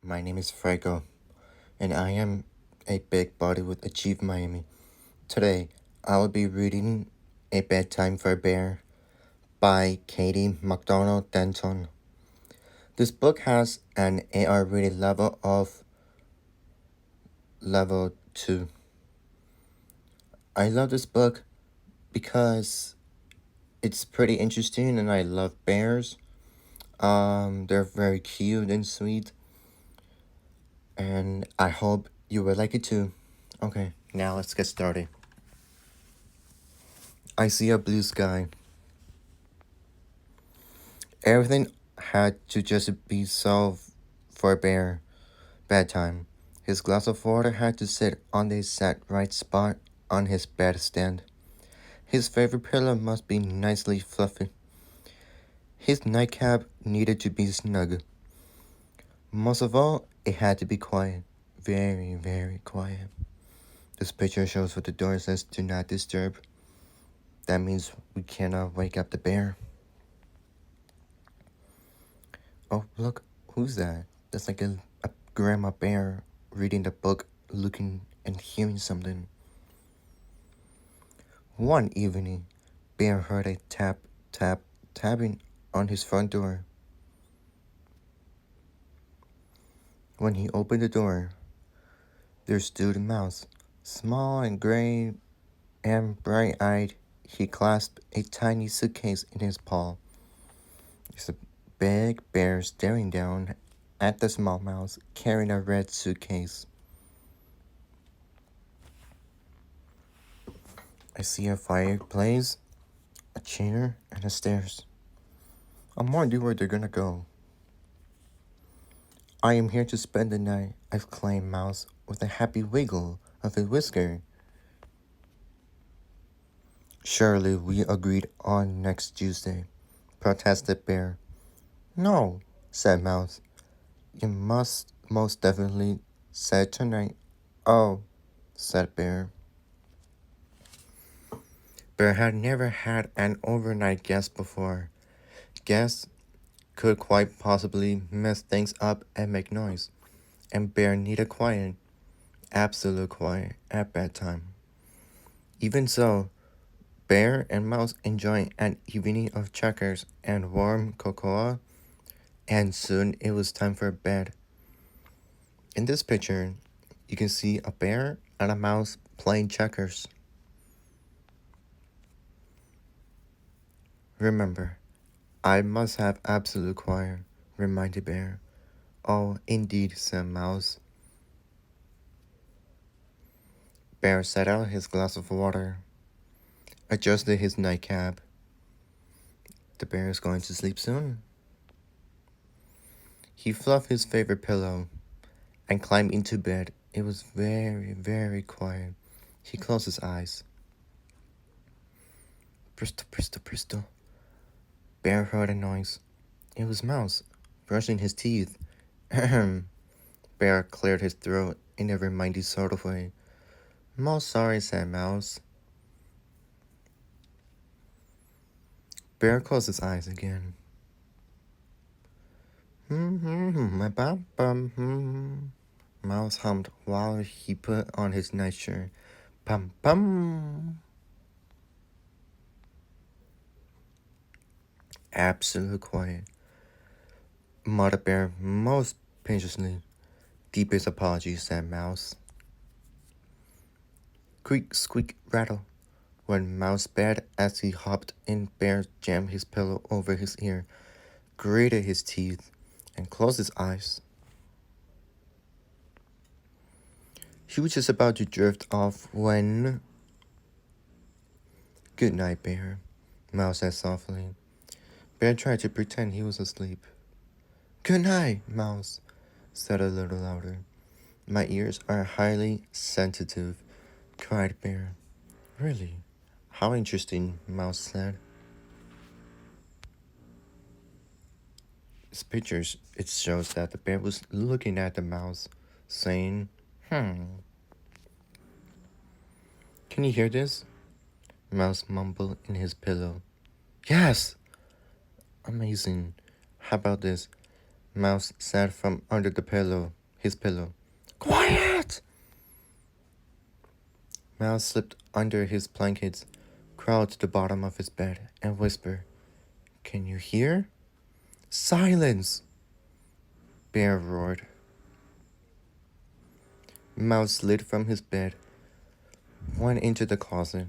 My name is Franco, and I am a big body with Achieve Miami. Today, I will be reading A Bedtime for a Bear by Katie MacDonald Denton. This book has an AR rated level of level 2. I love this book because it's pretty interesting and I love bears. They're very cute and sweet, and I hope you will like it too. Okay, now let's get started. I see a blue sky. Everything had to just be solved for a bear. Bedtime. His glass of water had to sit on the exact right spot on his bedstand. His favorite pillow must be nicely fluffy. His nightcap needed to be snug. Most of all, it had to be quiet. Very, very quiet. This picture shows what the door says do not disturb. That means we cannot wake up the bear. Oh, look, who's that? That's like a grandma bear reading the book, looking and hearing something. One evening, Bear heard a tap, tap, tapping on his front door. When he opened the door, there stood a mouse, small and gray and bright-eyed. He clasped a tiny suitcase in his paw. There's a big bear staring down at the small mouse carrying a red suitcase. I see a fireplace, a chair, and a stairs. I'm wondering where they're gonna go. I am here to spend the night, exclaimed Mouse with a happy wiggle of his whisker. Surely we agreed on next Tuesday, protested Bear. No, said Mouse. You must most definitely say tonight. Oh, said Bear. Bear had never had an overnight guest before. Guests could quite possibly mess things up and make noise, and Bear needed quiet, absolute quiet, at bedtime. Even so, Bear and Mouse enjoyed an evening of checkers and warm cocoa, and soon it was time for bed. In this picture, you can see a bear and a mouse playing checkers. Remember, I must have absolute quiet, reminded Bear. Oh, indeed, said Mouse. Bear set out his glass of water, adjusted his nightcap. The bear is going to sleep soon. He fluffed his favorite pillow and climbed into bed. It was very, very quiet. He closed his eyes. Presto, presto, presto. Bear heard a noise. It was Mouse, brushing his teeth. Ahem. Bear cleared his throat in a reminding sort of way. Most sorry, said Mouse. Bear closed his eyes again. Mouse hummed while he put on his nightshirt. Pum pum. Absolute quiet. Mother Bear most patiently. Deepest apologies, said Mouse. Creak, squeak, rattle. When Mouse bed as he hopped in, Bear jammed his pillow over his ear, grated his teeth, and closed his eyes. He was just about to drift off when... Good night, Bear, Mouse said softly. Bear tried to pretend he was asleep. Good night, Mouse said a little louder. My ears are highly sensitive, cried Bear. Really? How interesting, Mouse said. This picture, it shows that the bear was looking at the mouse, saying, Can you hear this? Mouse mumbled in his pillow. Yes! Amazing. How about this? Mouse said from under his pillow. Quiet! Mouse slipped under his blankets, crawled to the bottom of his bed, and whispered, Can you hear? Silence! Bear roared. Mouse slid from his bed, went into the closet,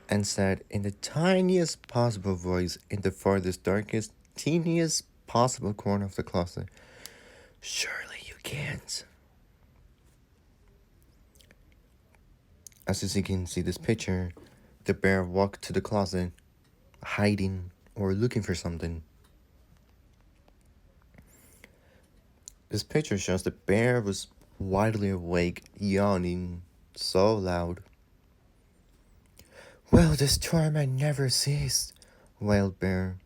and said in the tiniest possible voice in the farthest, darkest, teeniest possible corner of the closet, Surely you can't. As you can see this picture, the bear walked to the closet, hiding or looking for something. This picture shows the bear was widely awake, yawning so loud. Well, this torment never ceased, wailed Bear.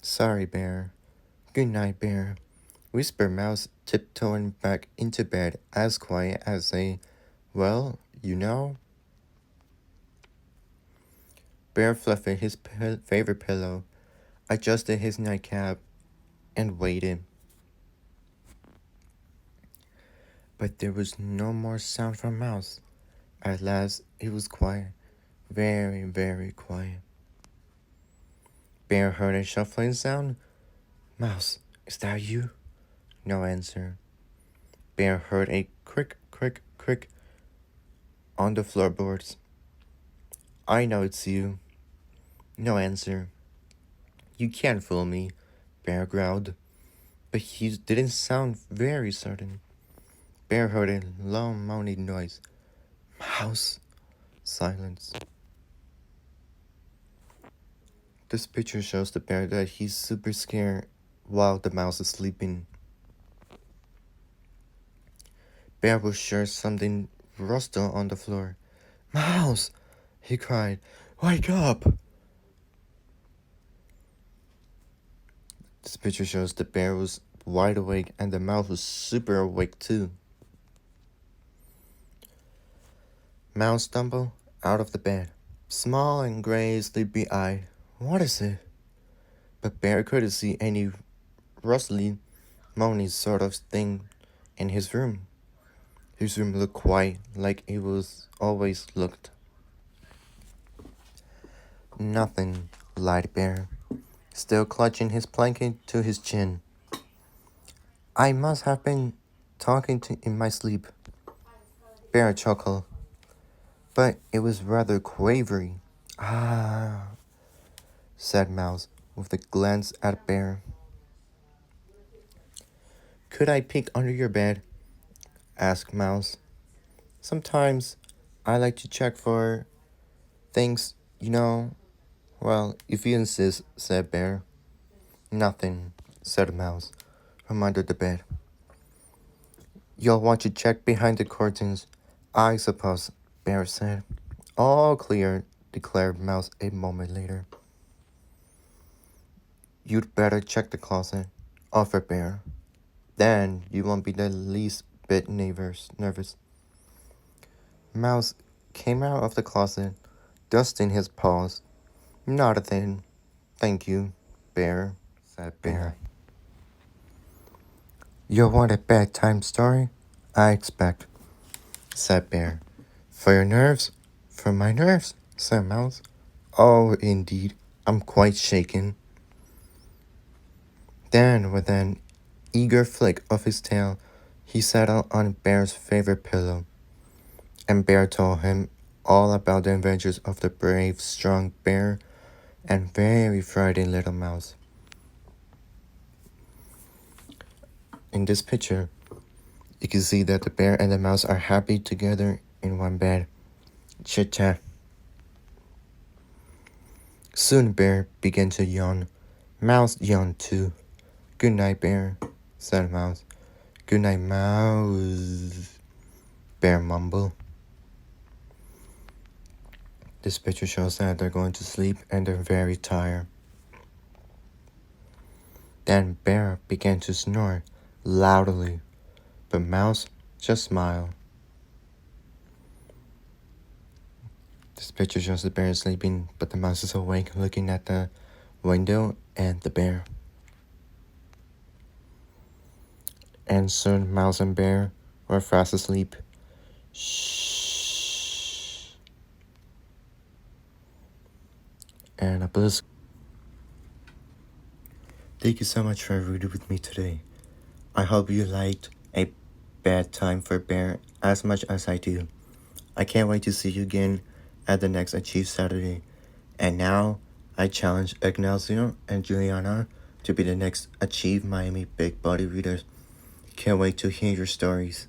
Sorry, Bear. Good night, Bear, whispered Mouse, tiptoeing back into bed as quiet as a, well, you know. Bear fluffed his favorite pillow, adjusted his nightcap, and waited. But there was no more sound from Mouse. At last it was quiet, very, very quiet. Bear heard a shuffling sound. Mouse, is that you? No answer. Bear heard a crick, crick, crick on the floorboards. I know it's you. No answer. You can't fool me, Bear growled, but he didn't sound very certain. Bear heard a low moaning noise. Mouse. Silence. This picture shows the bear that he's super scared while the mouse is sleeping. Bear was sure something rustled on the floor. Mouse! He cried. Wake up! This picture shows the bear was wide awake and the mouse was super awake too. Mouse stumbled out of the bed, small and gray, sleepy-eyed. What is it? But Bear couldn't see any rustling, moaning sort of thing in his room. His room looked quite like it was always looked. Nothing, lied Bear, still clutching his blanket to his chin. I must have been talking in my sleep. Bear chuckled, but it was rather quavery. Ah, said Mouse with a glance at Bear. Could I peek under your bed? Asked Mouse. Sometimes I like to check for things, you know. Well, if you insist, said Bear. Nothing, said Mouse from under the bed. You'll want to check behind the curtains, I suppose, Bear said. All clear, declared Mouse a moment later. You'd better check the closet, offered Bear. Then you won't be the least bit nervous. Mouse came out of the closet, dusting his paws. Not a thing. Thank you, Bear, said Bear. You'll want a bedtime story? I expect, said Bear. For your nerves? For my nerves, said Mouse. Oh, indeed, I'm quite shaken. Then, with an eager flick of his tail, he settled on Bear's favorite pillow, and Bear told him all about the adventures of the brave, strong bear and very frightened little mouse. In this picture, you can see that the bear and the mouse are happy together in one bed. Chit-chat. Soon Bear began to yawn. Mouse yawned too. Good night, Bear, said Mouse. Good night, Mouse, Bear mumbled. This picture shows that they're going to sleep and they're very tired. Then Bear began to snore loudly, but Mouse just smiled. This picture shows the bear sleeping, but the mouse is awake looking at the window and the bear. And soon Mouse and Bear were fast asleep. Shh. And a bliss. Thank you so much for reading with me today. I hope you liked A Bedtime for Bear as much as I do. I can't wait to see you again at the next Achieve Saturday. And now, I challenge Ignacio and Juliana to be the next Achieve Miami Big Body readers. Can't wait to hear your stories.